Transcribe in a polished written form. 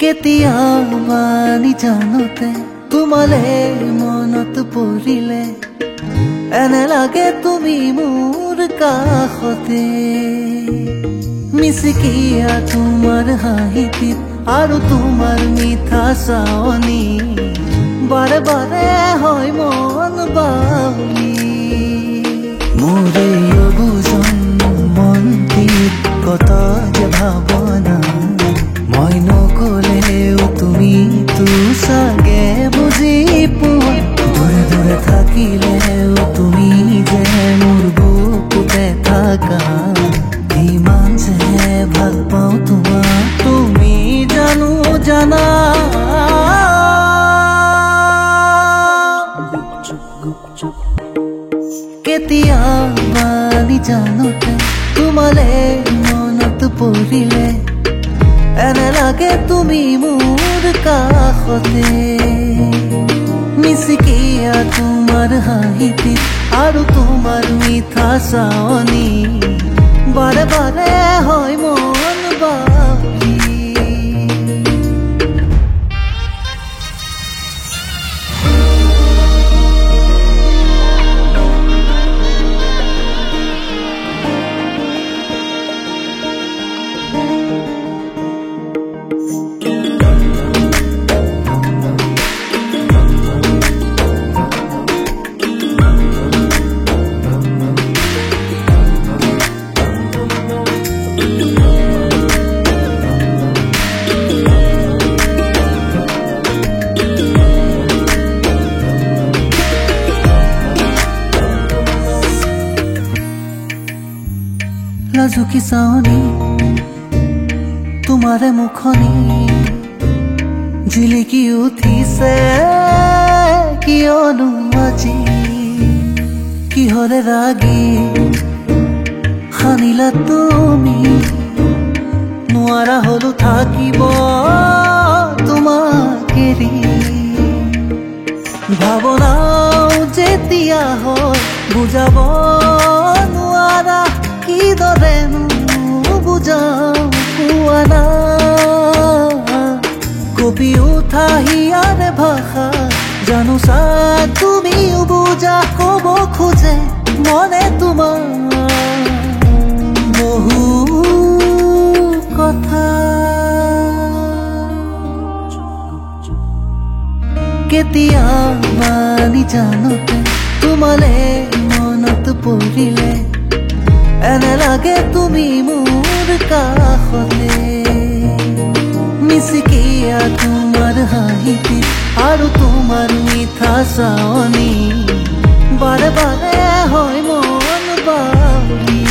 কেতিয়াবা নিজানতে তোমালে মনত পৰিলে এনে লাগে তুমি মোৰ কাষতে মিচিকিয়া তোমাৰ হাঁহিটিত আৰু তোমাৰ মিঠা চাৱনি বাৰে বাৰে হয় মন বাউলি মোৰে অবুজন মনটিত কত যে ভাৱনা মই নকলেও তুমি তো চাগে বুজি পোৱা দূৰে দূৰে থাকিলেও তুমি যে মোৰ বুকুতে থাকা ইমান যে ভাল পাওঁ তোমাক তুমি জানো জানা কেতিয়াবা নিজানতে তোমালে মনত পৰিলে এনে লাগে তুমি মোৰ কাষতে মিচিকিয়া তোমাৰ হাঁহিটিত আৰু তোমাৰ মিঠা চাৱনি বাৰে বাৰে হয় মন বাউলি লাজুকী চাৱনি তোমাৰে মুখনি জিলিকি উঠিছে কিয়নো আজি কিহৰে ৰাগি সানিলা তুমি নোৱাৰা হলো থাকিব তোমাক এৰি ভাৱনাও যেতিয়া হয় বুজাব নোৱাৰা কিদৰেনো বুজাও পোৱা না কপি উঠা হিয়াৰে ভাষা জানো চা তুমিও বুজা কব খোজে মনে তোমাৰ বহু কথা কেতিয়াবা নিজানতে তোমালে মনত পৰিলে এনে লাগে তুমি মোৰ কাষতে মিচিকিয়া তোমাৰ হাঁহিটিত আৰু তোমাৰ মিঠা চাৱনি বাৰে বাৰে হয় মন বাউলি